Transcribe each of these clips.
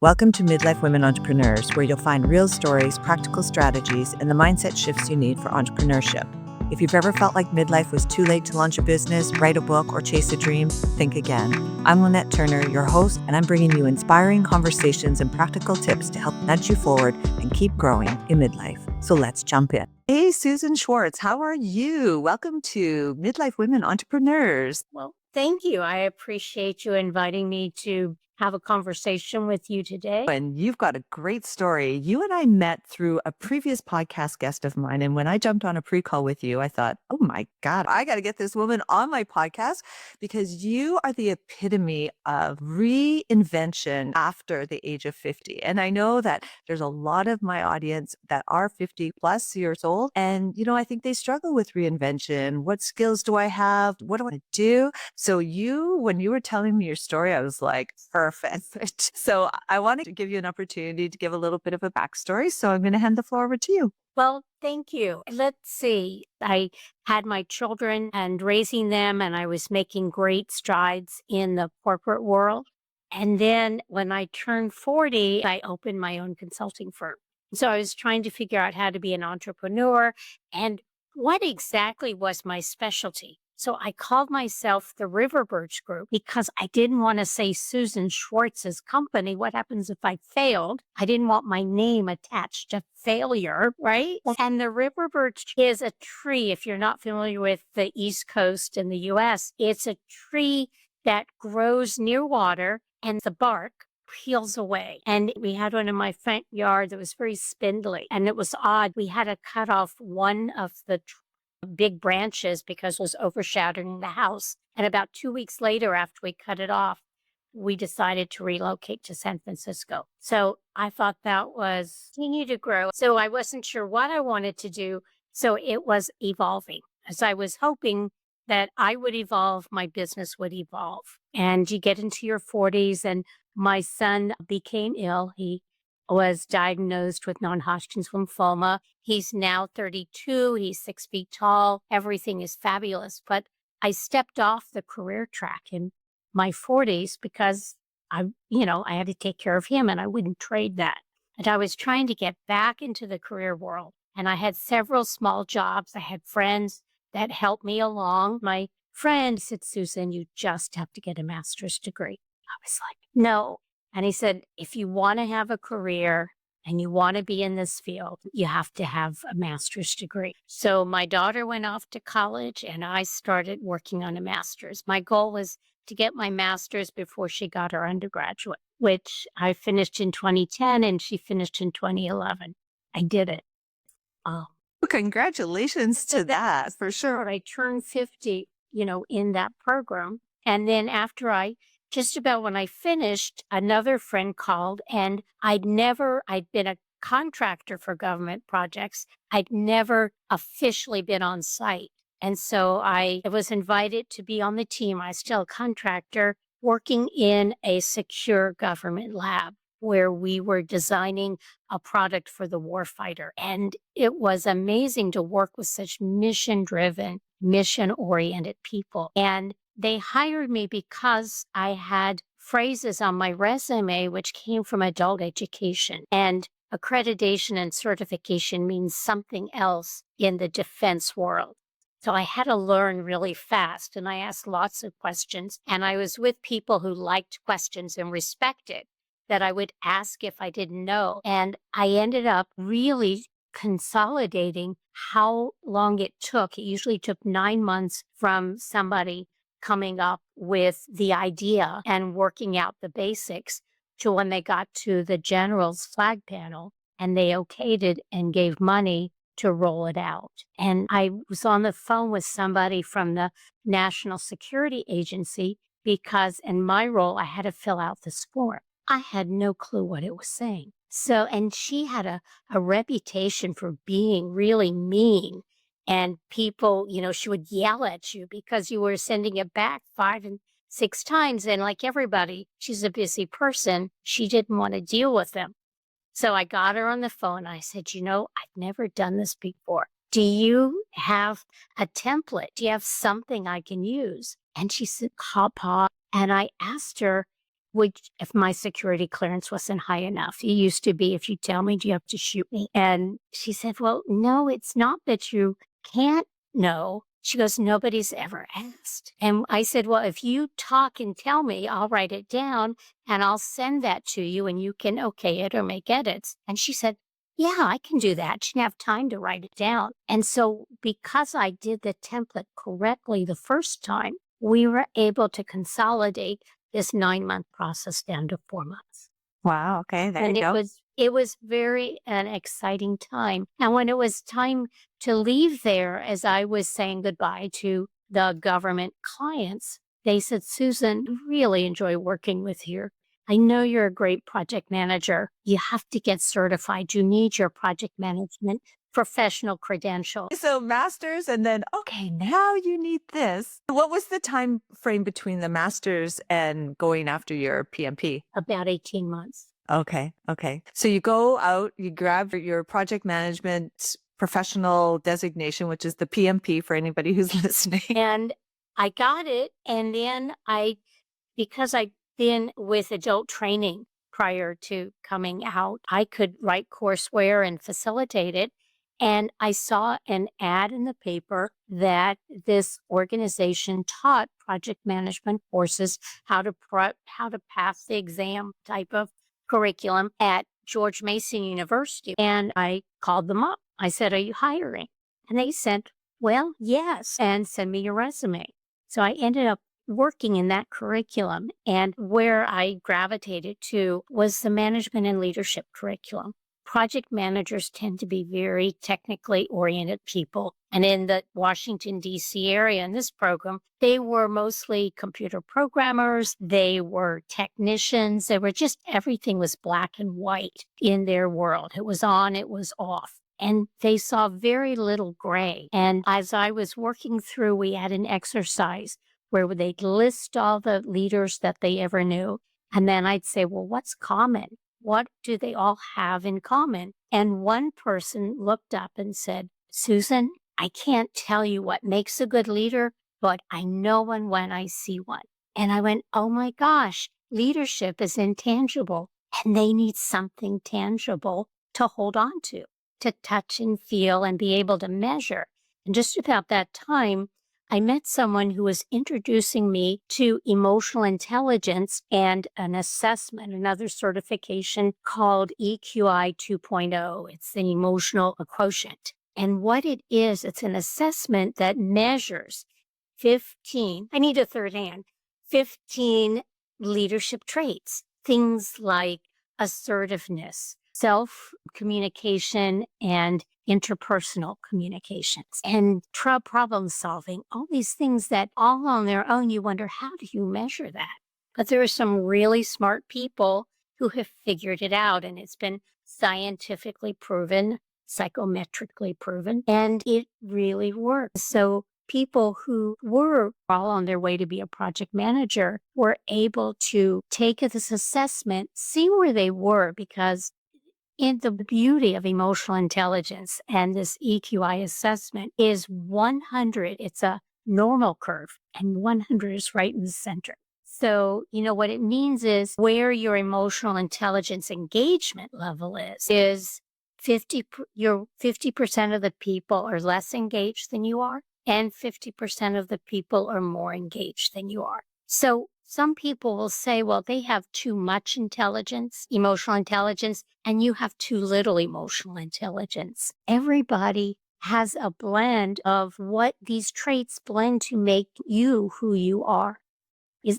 Welcome to Midlife Women Entrepreneurs, where you'll find real stories, practical strategies, and the mindset shifts you need for entrepreneurship. If you've ever felt like midlife was too late to launch a business, write a book, or chase a dream, think again. I'm Lynette Turner, your host, and I'm bringing you inspiring conversations and practical tips to help nudge you forward and keep growing in midlife. So let's jump in. Hey, Susan Schwartz, how are you? Welcome to Midlife Women Entrepreneurs. Well, thank you. I appreciate you inviting me to have a conversation with you today. And you've got a great story. You and I met through a previous podcast guest of mine. And when I jumped on a pre-call with you, I thought, oh my God, I got to get this woman on my podcast because you are the epitome of reinvention after the age of 50. And I know that there's a lot of my audience that are 50 plus years old. And, I think they struggle with reinvention. What skills do I have? What do I do? So when you were telling me your story, I was like, perfect. So I wanted to give you an opportunity to give a little bit of a backstory. So I'm going to hand the floor over to you. Well, thank you. Let's see. I had my children and raising them, and I was making great strides in the corporate world. And then when I turned 40, I opened my own consulting firm. So I was trying to figure out how to be an entrepreneur and what exactly was my specialty. So I called myself the Riverbirch Group because I didn't want to say Susan Schwartz's company. What happens if I failed? I didn't want my name attached to failure, right? And the Riverbirch is a tree. If you're not familiar with the East Coast in the US, it's a tree that grows near water and the bark peels away. And we had one in my front yard that was very spindly. And it was odd. We had to cut off one of the big branches because it was overshadowing the house. And about 2 weeks later, after we cut it off, we decided to relocate to San Francisco. So I thought that was continue to grow. So I wasn't sure what I wanted to do. So it was evolving. As I was hoping that I would evolve, my business would evolve. And you get into your 40s, and my son became ill. He was diagnosed with non-Hodgkin's lymphoma. He's now 32. He's 6 feet tall. Everything is fabulous. But I stepped off the career track in my 40s because I had to take care of him and I wouldn't trade that. And I was trying to get back into the career world. And I had several small jobs. I had friends that helped me along. My friend said, Susan, you just have to get a master's degree. I was like, no. And he said, if you want to have a career and you want to be in this field, you have to have a master's degree. So my daughter went off to college and I started working on a master's. My goal was to get my master's before she got her undergraduate, which I finished in 2010 and she finished in 2011. I did it. Congratulations to that, for sure. I turned 50, in that program. And then just about when I finished, another friend called and I'd been a contractor for government projects. I'd never officially been on site. And so I was invited to be on the team. I was still a contractor working in a secure government lab where we were designing a product for the warfighter. And it was amazing to work with such mission-driven, mission-oriented people. And they hired me because I had phrases on my resume which came from adult education. And accreditation and certification means something else in the defense world. So I had to learn really fast, and I asked lots of questions. And I was with people who liked questions and respected that I would ask if I didn't know. And I ended up really consolidating how long it took. It usually took 9 months from somebody coming up with the idea and working out the basics to when they got to the general's flag panel and they okayed it and gave money to roll it out. And I was on the phone with somebody from the National Security Agency because in my role, I had to fill out this form. I had no clue what it was saying. So, and she had a reputation for being really mean. And people, she would yell at you because you were sending it back 5 and 6 times. And like everybody, she's a busy person. She didn't want to deal with them. So I got her on the phone. I said, I've never done this before. Do you have a template? Do you have something I can use? And she said, Papa. And I asked her, which if my security clearance wasn't high enough. It used to be, if you tell me, do you have to shoot me? And she said, well, no, it's not that you can't know. She goes, nobody's ever asked. And I said, well, if you talk and tell me, I'll write it down and I'll send that to you and you can okay it or make edits. And she said, yeah, I can do that. She didn't have time to write it down. And so because I did the template correctly the first time, we were able to consolidate this 9-month process down to 4 months. Wow. Okay. There you And go. it was very an exciting time. And when it was time to leave there, as I was saying goodbye to the government clients, they said, Susan, I really enjoy working with you. I know you're a great project manager. You have to get certified. You need your project management professional credential. So masters and then, okay, now you need this. What was the time frame between the masters and going after your PMP? About 18 months. Okay. Okay. So you go out, you grab your project management professional designation, which is the PMP for anybody who's listening. And I got it. And then because I'd been with adult training prior to coming out, I could write courseware and facilitate it. And I saw an ad in the paper that this organization taught project management courses, how to pass the exam type of curriculum at George Mason University. And I called them up. I said, are you hiring? And they said, well, yes, and send me your resume. So I ended up working in that curriculum. And where I gravitated to was the management and leadership curriculum. Project managers tend to be very technically oriented people. And in the Washington, D.C. area in this program, they were mostly computer programmers. They were technicians. They were just everything was black and white in their world. It was on, it was off. And they saw very little gray. And as I was working through, we had an exercise where they'd list all the leaders that they ever knew. And then I'd say, well, what's common? What do they all have in common? And one person looked up and said, Susan, I can't tell you what makes a good leader, but I know one when I see one. And I went, oh my gosh, leadership is intangible and they need something tangible to hold on to touch and feel and be able to measure. And just about that time, I met someone who was introducing me to emotional intelligence and an assessment, another certification called EQI 2.0. It's the emotional quotient. And what it is, it's an assessment that measures 15 leadership traits, things like assertiveness, self-communication, and interpersonal communications, and problem solving, all these things that all on their own, you wonder, how do you measure that? But there are some really smart people who have figured it out, and it's been scientifically proven, psychometrically proven, and it really works. So people who were all on their way to be a project manager were able to take this assessment, see where they were, because in the beauty of emotional intelligence and this EQI assessment is 100. It's a normal curve, and 100 is right in the center. So, what it means is where your emotional intelligence engagement level is 50% of the people are less engaged than you are, and 50% of the people are more engaged than you are. So some people will say, well, they have too much emotional intelligence, and you have too little emotional intelligence. Everybody has a blend of what these traits blend to make you who you are.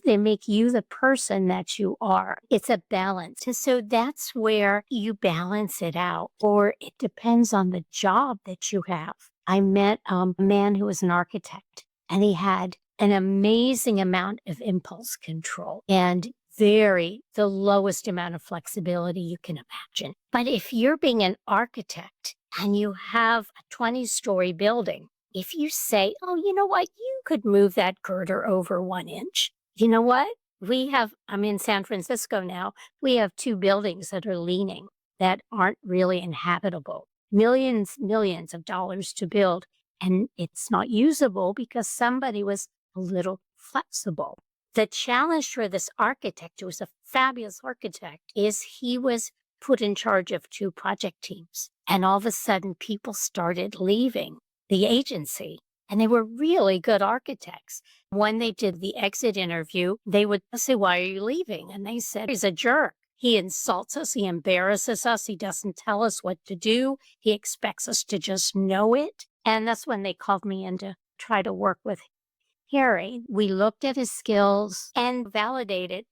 They make you the person that you are. It's a balance. And so that's where you balance it out, or it depends on the job that you have. I met a man who was an architect, and he had an amazing amount of impulse control and the lowest amount of flexibility you can imagine. But if you're being an architect and you have a 20-story building, if you say, oh, you know what, you could move that girder over 1 inch. You know what? I'm in San Francisco now. We have 2 buildings that are leaning that aren't really inhabitable. Millions of dollars to build. And it's not usable because somebody was a little flexible. The challenge for this architect, who was a fabulous architect, is he was put in charge of 2 project teams. And all of a sudden, people started leaving the agency. And they were really good architects. When they did the exit interview, they would say, "Why are you leaving?" And they said, "He's a jerk. He insults us. He embarrasses us. He doesn't tell us what to do. He expects us to just know it." And that's when they called me in to try to work with Harry. We looked at his skills and validated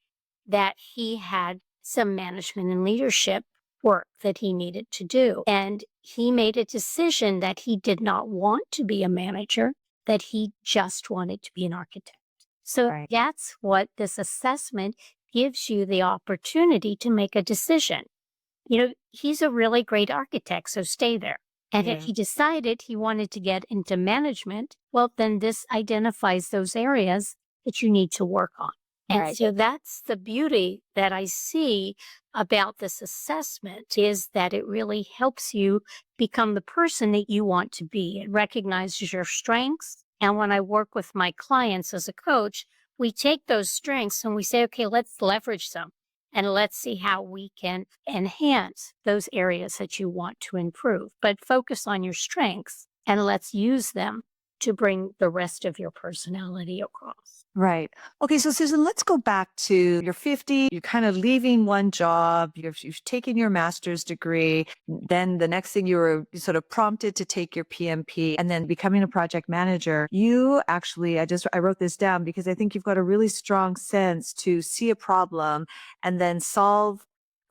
that he had some management and leadership work that he needed to do. And he made a decision that he did not want to be a manager, that he just wanted to be an architect. So Right. that's what this assessment gives you the opportunity to make a decision. He's a really great architect, so stay there. And if Yeah. he decided he wanted to get into management, well, then this identifies those areas that you need to work on. And Right. so that's the beauty that I see about this assessment, is that it really helps you become the person that you want to be. It recognizes your strengths. And when I work with my clients as a coach, we take those strengths and we say, okay, let's leverage them. And let's see how we can enhance those areas that you want to improve. But focus on your strengths and let's use them to bring the rest of your personality across. Right. Okay. So, Susan, let's go back to you're 50, you're kind of leaving one job, you've taken your master's degree. Then the next thing you were sort of prompted to take your PMP and then becoming a project manager. You actually, I wrote this down because I think you've got a really strong sense to see a problem and then solve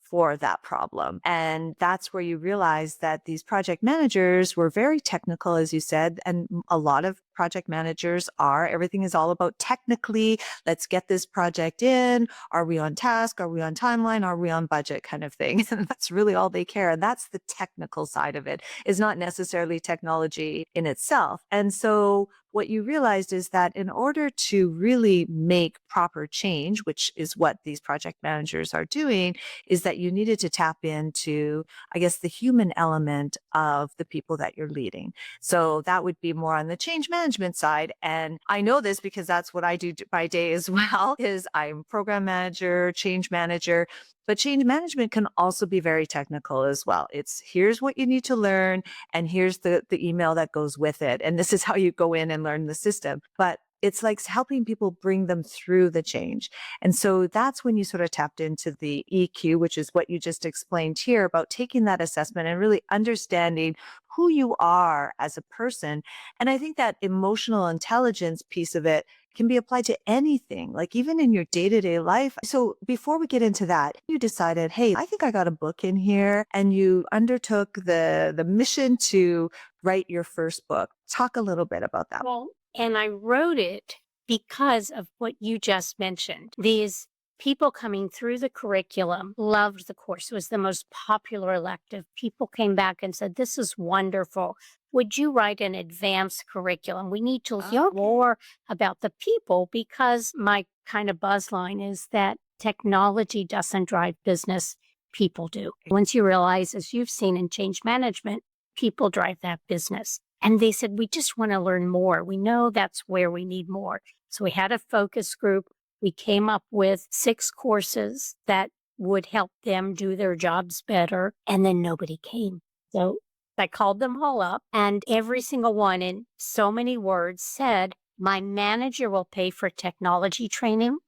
for that problem. And that's where you realize that these project managers were very technical, as you said, and a lot of project managers are. Everything is all about technically, let's get this project in. Are we on task? Are we on timeline? Are we on budget kind of thing? And that's really all they care. And that's the technical side of it, is not necessarily technology in itself. And so what you realized is that in order to really make proper change, which is what these project managers are doing, is that you needed to tap into, I guess, the human element of the people that you're leading. So that would be more on the change management side. And I know this because that's what I do by day as well, is I'm program manager, change manager. But change management can also be very technical as well. It's here's what you need to learn and here's the email that goes with it. And this is how you go in and learn the system. But it's like helping people bring them through the change. And so that's when you sort of tapped into the EQ, which is what you just explained here about taking that assessment and really understanding who you are as a person. And I think that emotional intelligence piece of it can be applied to anything, like even in your day-to-day life. So before we get into that, you decided, hey, I think I got a book in here, and you undertook the mission to write your first book. Talk a little bit about that. Well, and I wrote it because of what you just mentioned. These people coming through the curriculum loved the course. It was the most popular elective. People came back and said, "This is wonderful. Would you write an advanced curriculum? We need to hear Okay. more about the people," because my kind of buzz line is that technology doesn't drive business, people do. Once you realize, as you've seen in change management, people drive that business. And they said, "We just want to learn more. We know that's where we need more." So we had a focus group. We came up with 6 courses that would help them do their jobs better. And then nobody came. So I called them all up, and every single one in so many words said, "My manager will pay for technology training.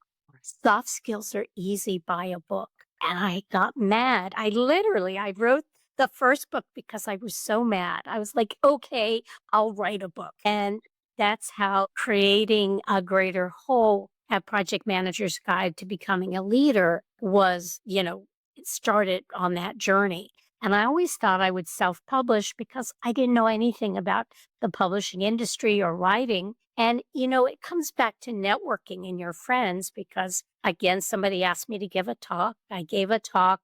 Soft skills are easy, buy a book." And I got mad. I wrote the first book because I was so mad. I was like, okay, I'll write a book. And that's how creating a greater whole, a project manager's guide to becoming a leader was, it started on that journey. And I always thought I would self-publish because I didn't know anything about the publishing industry or writing. And, it comes back to networking and your friends because, again, somebody asked me to give a talk. I gave a talk.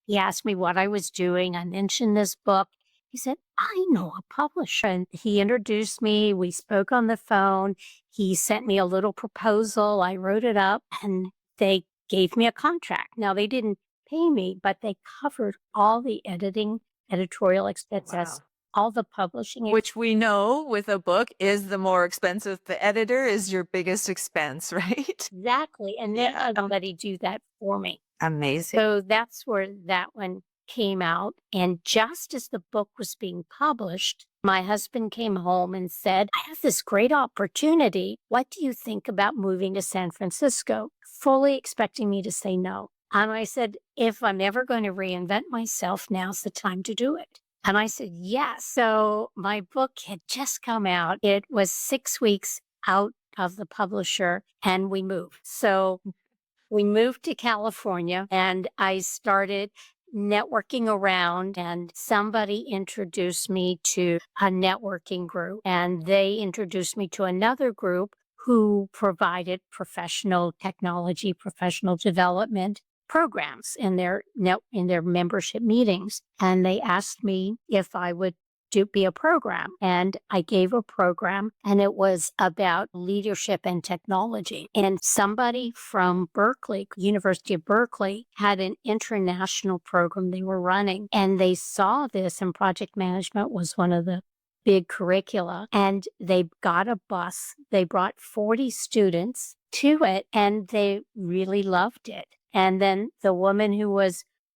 He asked me what I was doing. I mentioned this book. He said, "I know a publisher." And he introduced me. We spoke on the phone. He sent me a little proposal. I wrote it up and they gave me a contract. Now, they didn't pay me, but they covered all the editorial expenses, Wow. all the publishing. Which we know with a book is the more expensive. The editor is your biggest expense, right? Exactly. And then Yeah. somebody do that for me. Amazing. So that's where that one came out. And just as the book was being published, my husband came home and said, I have this great opportunity. What do you think about moving to San Francisco? Fully expecting me to say no. And I said, if I'm ever going to reinvent myself, now's the time to do it. And I said, yes. So my book had just come out. It was 6 weeks out of the publisher and we moved. So we moved to California and I started networking around, and somebody introduced me to a networking group, and they introduced me to another group who provided professional technology, professional development programs in their membership meetings. And they asked me if I would be a program. And I gave a program, and it was about leadership and technology. And somebody from Berkeley, University of Berkeley, had an international program they were running. And they saw this, and project management was one of the big curricula. And they got a bus. They brought 40 students to it, and they really loved it. And then the woman who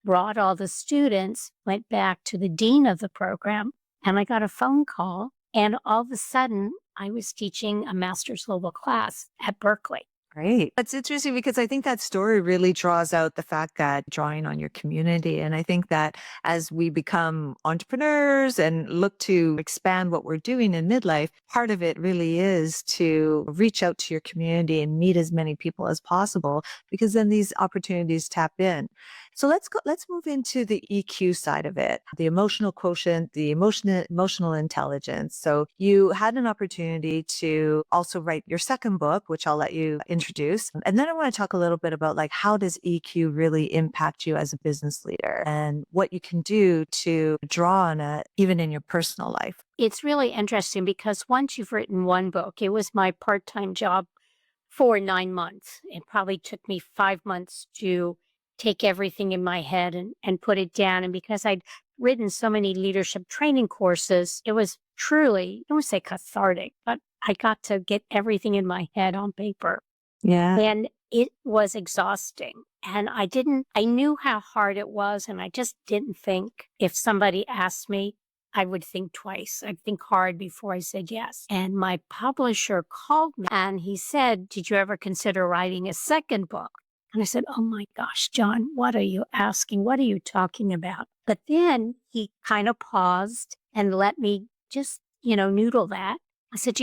brought all the students went back to the dean of the program, and I got a phone call, and all of a sudden, I was teaching a master's level class at Berkeley. Great. That's interesting because I think that story really draws out the fact that drawing on your community. And I think that as we become entrepreneurs and look to expand what we're doing in midlife, part of it really is to reach out to your community and meet as many people as possible, because then these opportunities tap in. So let's move into the EQ side of it, the emotional quotient, the emotional intelligence. So you had an opportunity to also write your second book, which I'll let you introduce. And then I want to talk a little bit about like, how does EQ really impact you as a business leader and what you can do to draw on it even in your personal life? It's really interesting because once you've written one book, it was my part-time job for 9 months. It probably took me 5 months to take everything in my head and put it down. And because I'd written so many leadership training courses, it was truly, I don't want to say cathartic, but I got to get everything in my head on paper. Yeah. And it was exhausting. And I knew how hard it was. And I just didn't think if somebody asked me, I would think twice. I'd think hard before I said yes. And my publisher called me and he said, did you ever consider writing a second book? And I said, oh my gosh, John, what are you asking? What are you talking about? But then he kind of paused and let me just, noodle that. I said,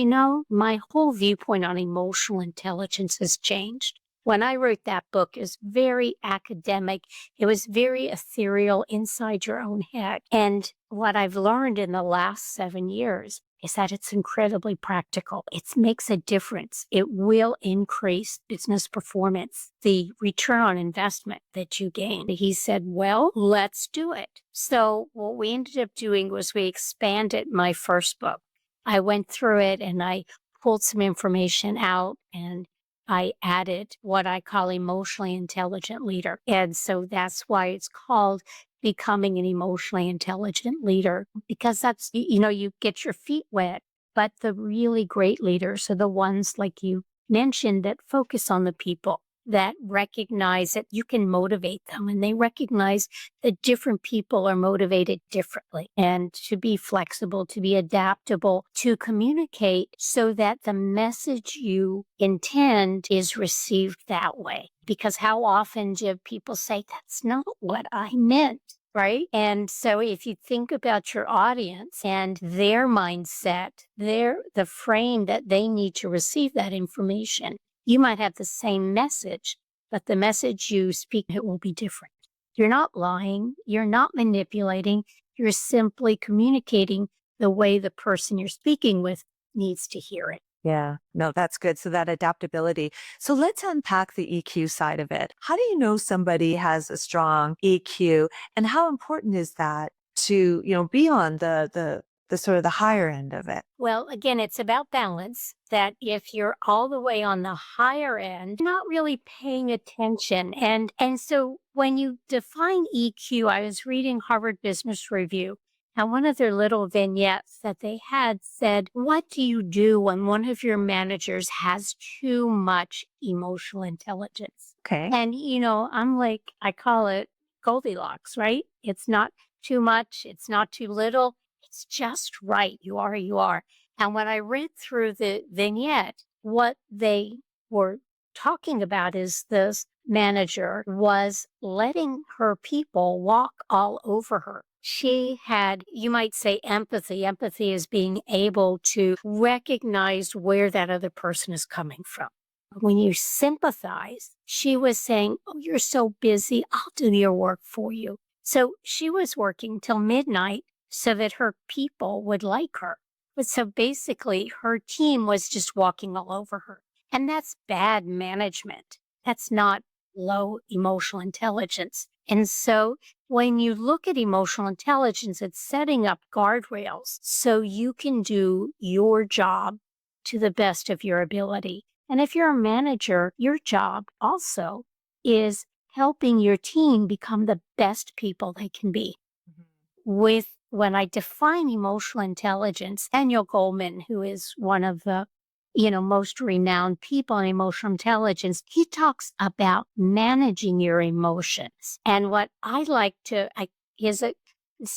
my whole viewpoint on emotional intelligence has changed. When I wrote that book, it was very academic. It was very ethereal inside your own head. And what I've learned in the last 7 years is that it's incredibly practical. It makes a difference. It will increase business performance, the return on investment that you gain. He said, well, let's do it. So what we ended up doing was we expanded my first book. I went through it and I pulled some information out and I added what I call emotionally intelligent leader. And so that's why it's called Becoming an Emotionally Intelligent Leader, because that's, you get your feet wet, but the really great leaders are the ones like you mentioned that focus on the people, that recognize that you can motivate them, and they recognize that different people are motivated differently, and to be flexible, to be adaptable, to communicate so that the message you intend is received that way. Because how often do people say, that's not what I meant? Right. And so if you think about your audience and their mindset, the frame that they need to receive that information, you might have the same message, but the message you speak, it will be different. You're not lying. You're not manipulating. You're simply communicating the way the person you're speaking with needs to hear it. Yeah, no, that's good. So that adaptability. So let's unpack the EQ side of it. How do you know somebody has a strong EQ, and how important is that to, be on the sort of the higher end of it? Well, again, it's about balance, that if you're all the way on the higher end, you're not really paying attention. And so when you define EQ, I was reading Harvard Business Review, And one of their little vignettes that they had said, "What do you do when one of your managers has too much emotional intelligence?" Okay. And, I'm like, I call it Goldilocks, right? It's not too much, it's not too little, it's just right. You are who you are. And when I read through the vignette, what they were talking about is this manager was letting her people walk all over her. She had, you might say, empathy. Empathy is being able to recognize where that other person is coming from. When you sympathize, she was saying, "Oh, you're so busy. I'll do your work for you." So she was working till midnight so that her people would like her. But so basically, her team was just walking all over her. And that's bad management. That's not low emotional intelligence. And so when you look at emotional intelligence, it's setting up guardrails so you can do your job to the best of your ability. And if you're a manager, your job also is helping your team become the best people they can be. Mhm. With when I define emotional intelligence, Daniel Goleman, who is one of the most renowned people in emotional intelligence, he talks about managing your emotions. And what I like to, his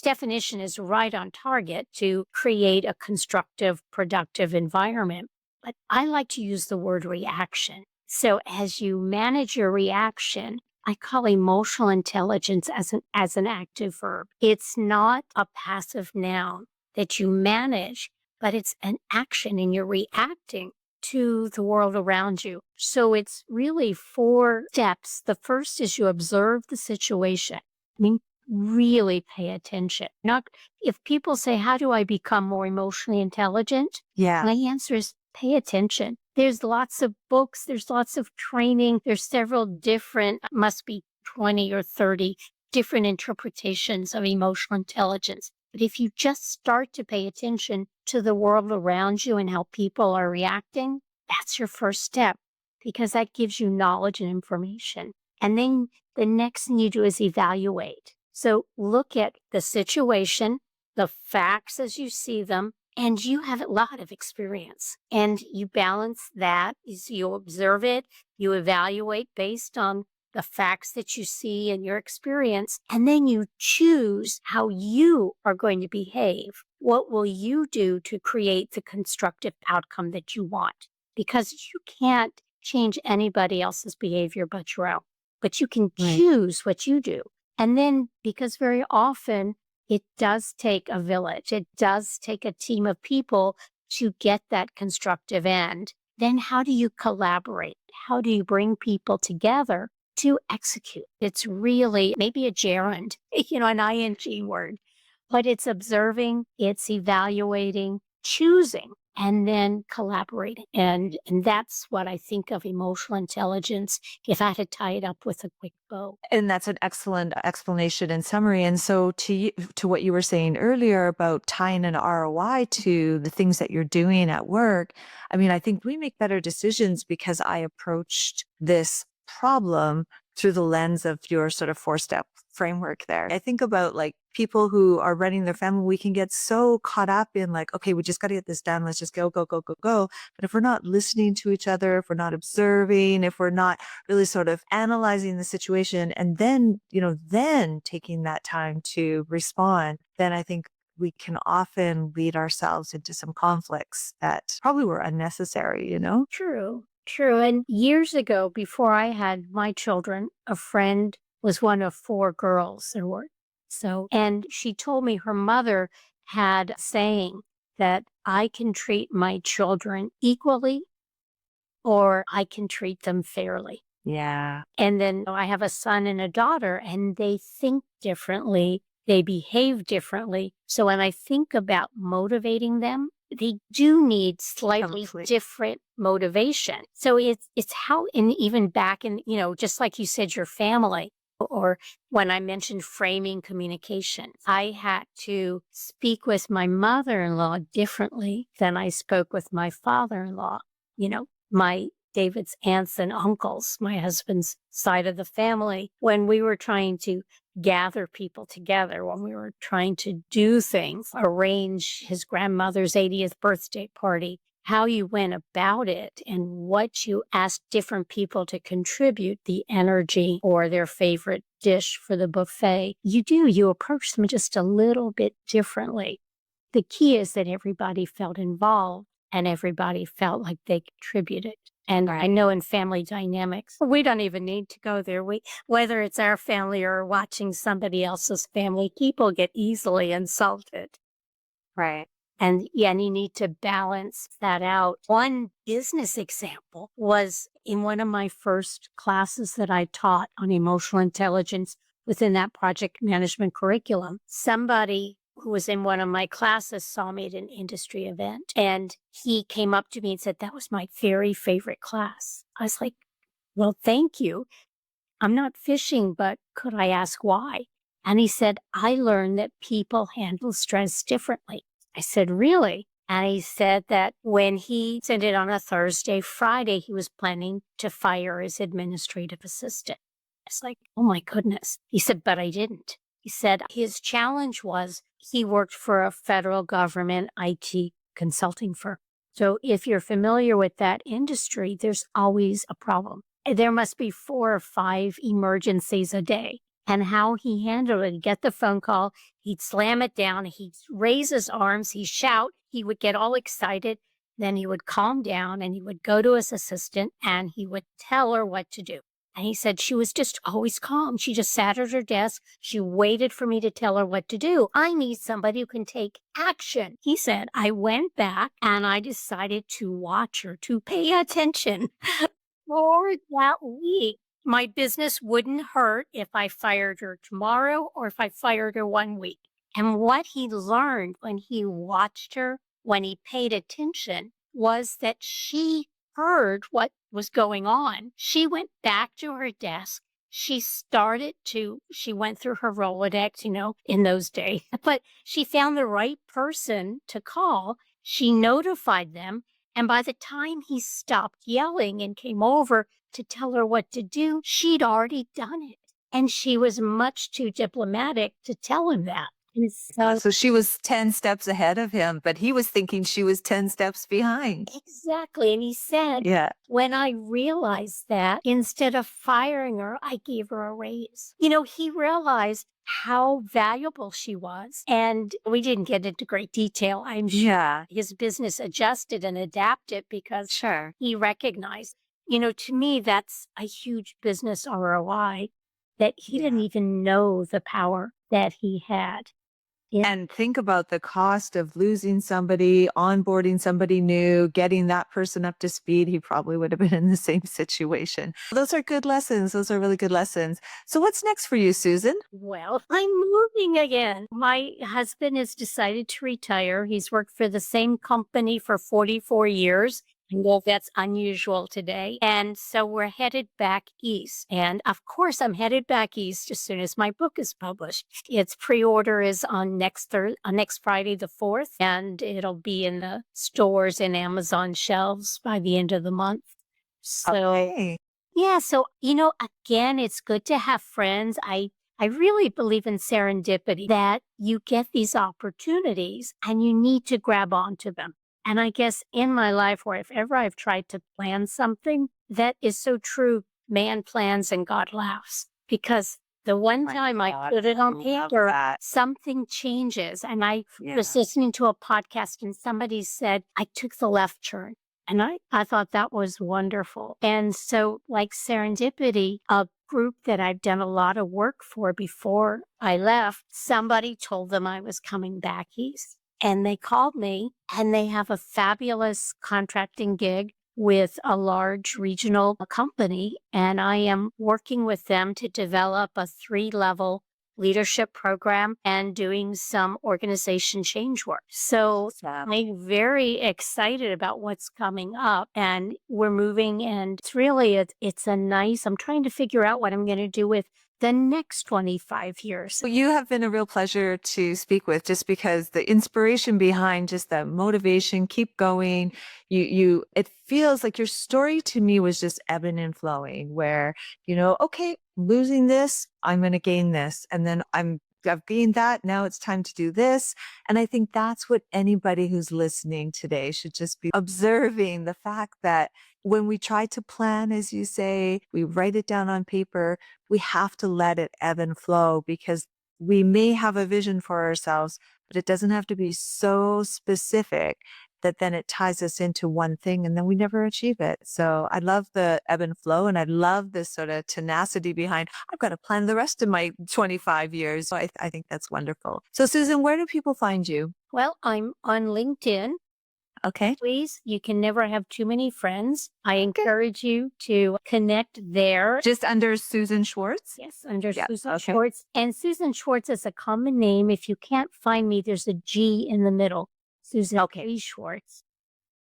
definition is right on target to create a constructive, productive environment. But I like to use the word reaction. So as you manage your reaction, I call emotional intelligence as an active verb. It's not a passive noun that you manage, but it's an action and you're reacting to the world around you. So it's really 4 steps. The first is you observe the situation. I mean, really pay attention. Not if people say, "How do I become more emotionally intelligent?" Yeah. My answer is pay attention. There's lots of books, there's lots of training, there's several different, must be 20 or 30 different interpretations of emotional intelligence. But if you just start to pay attention to the world around you and how people are reacting, that's your first step because that gives you knowledge and information. And then the next thing you do is evaluate. So look at the situation, the facts as you see them, and you have a lot of experience. And you balance that is you observe it, you evaluate based on the facts that you see and your experience, and then you choose how you are going to behave. What will you do to create the constructive outcome that you want? Because you can't change anybody else's behavior but your own, but you can Right. choose what you do. And then, because very often it does take a village, it does take a team of people to get that constructive end. Then, how do you collaborate? How do you bring people together to execute? It's really maybe a gerund, an ing word, but it's observing, it's evaluating, choosing, and then collaborating. And that's what I think of emotional intelligence if I had to tie it up with a quick bow. And that's an excellent explanation and summary. And so to what you were saying earlier about tying an ROI to the things that you're doing at work, I mean, I think we make better decisions because I approached this problem through the lens of your sort of 4-step framework there. I think about like people who are running their family, we can get so caught up in like, okay, we just got to get this done. Let's just go, go, go, go, go. But if we're not listening to each other, if we're not observing, if we're not really sort of analyzing the situation and then, then taking that time to respond, then I think we can often lead ourselves into some conflicts that probably were unnecessary. True, true. And years ago, before I had my children, a friend was one of 4 girls there were. So, and she told me her mother had a saying that I can treat my children equally or I can treat them fairly. Yeah. And then I have a son and a daughter, and they think differently. They behave differently. So when I think about motivating them, they do need slightly Completely. different motivation. So it's how in even back in, just like you said, your family, or when I mentioned framing communication, I had to speak with my mother-in-law differently than I spoke with my father-in-law. My David's aunts and uncles, my husband's side of the family, when we were trying to gather people together, when we were trying to do things, arrange his grandmother's 80th birthday party, how you went about it and what you asked different people to contribute the energy or their favorite dish for the buffet. You approach them just a little bit differently. The key is that everybody felt involved and everybody felt like they contributed. And I Right. know in family dynamics, we don't even need to go there. Whether it's our family or watching somebody else's family, people get easily insulted. Right. And yeah, and you need to balance that out. One business example was in one of my first classes that I taught on emotional intelligence within that project management curriculum. Somebody who was in one of my classes saw me at an industry event and he came up to me and said, "That was my very favorite class." I was like, "Well, thank you. I'm not fishing, but could I ask why?" And he said, "I learned that people handle stress differently." I said, "Really?" And he said that when he sent it on a Thursday, Friday, he was planning to fire his administrative assistant. It's like, oh my goodness. He said, "But I didn't." He said his challenge was he worked for a federal government IT consulting firm. So if you're familiar with that industry, there's always a problem. There must be 4 or 5 emergencies a day. And how he handled it, he'd get the phone call, he'd slam it down, he'd raise his arms, he'd shout, he would get all excited, then he would calm down and he would go to his assistant and he would tell her what to do. And he said she was just always calm. She just sat at her desk. She waited for me to tell her what to do. I need somebody who can take action. He said, I went back and I decided to watch her, to pay attention. For that week, my business wouldn't hurt if I fired her tomorrow or if I fired her 1 week. And what he learned when he watched her, when he paid attention, was that she heard what was going on. She went back to her desk. She went through her Rolodex, in those days, but she found the right person to call. She notified them. And by the time he stopped yelling and came over to tell her what to do, she'd already done it. And she was much too diplomatic to tell him that. And so So she was 10 steps ahead of him, but he was thinking she was 10 steps behind. exactly. And he said, Yeah. when I realized that, instead of firing her, I gave her a raise. He realized how valuable she was. And we didn't get into great detail. I'm sure Yeah. his business adjusted and adapted because Sure. he recognized, to me, that's a huge business ROI that he didn't Yeah. even know the power that he had. Yeah. And think about the cost of losing somebody, onboarding somebody new, getting that person up to speed. He probably would have been in the same situation. Those are good lessons. Those are really good lessons. So what's next for you, Susan? Well, I'm moving again. My husband has decided to retire. He's worked for the same company for 44 years. I know that's unusual today. And so we're headed back east. And of course, I'm headed back east as soon as my book is published. Its pre-order is on next Friday, the 4th, and it'll be in the stores and Amazon shelves by the end of the month. So Okay. yeah, so again, it's good to have friends. I really believe in serendipity, that you get these opportunities and you need to grab onto them. And I guess in my life, where if ever I've tried to plan something, that is so true. Man plans and God laughs. Because the one My time I God, put it I on love paper, that. something changes. And I was Yeah. listening to a podcast and somebody said, I took the left turn. And I thought that was wonderful. And so, like serendipity, a group that I've done a lot of work for before I left, somebody told them I was coming back east. And they called me, and they have a fabulous contracting gig with a large regional company. And I am working with them to develop a 3-level leadership program and doing some organization change work. So Awesome. I'm very excited about what's coming up, and we're moving, and it's really, I'm trying to figure out what I'm going to do with the next 25 years. Well, you have been a real pleasure to speak with just because the inspiration behind just that motivation, keep going. It feels like your story to me was just ebbing and flowing where, okay, losing this, I'm going to gain this. And then I've gained that. Now it's time to do this. And I think that's what anybody who's listening today should just be observing the fact that when we try to plan, as you say, we write it down on paper, we have to let it ebb and flow because we may have a vision for ourselves, but it doesn't have to be so specific that then it ties us into one thing and then we never achieve it. So I love the ebb and flow and I love this sort of tenacity behind, I've got to plan the rest of my 25 years. So I think that's wonderful. So Susan, where do people find you? Well, I'm on LinkedIn. Okay. Please, you can never have too many friends. I encourage you to connect there. Just under Susan Schwartz? Yes, under Yeah, Susan okay. Schwartz. And Susan Schwartz is a common name. If you can't find me, there's a G in the middle. Susan Schwartz.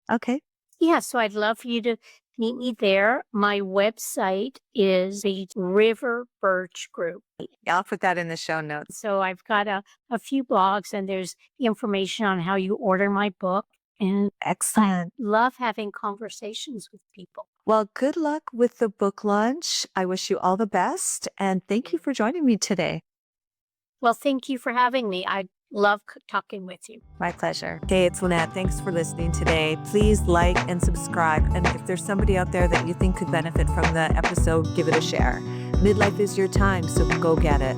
Okay. Yeah, so I'd love for you to meet me there. My website is the River Birch Group. Yeah, I'll put that in the show notes. So I've got a few blogs and there's information on how you order my book. And Excellent. love having conversations with people. Well, good luck with the book launch. I wish you all the best. And thank you for joining me today. Well, thank you for having me. I love talking with you. My pleasure. Okay, it's Lynette. Thanks for listening today. Please like and subscribe. And if there's somebody out there that you think could benefit from the episode, give it a share. Midlife is your time, so go get it.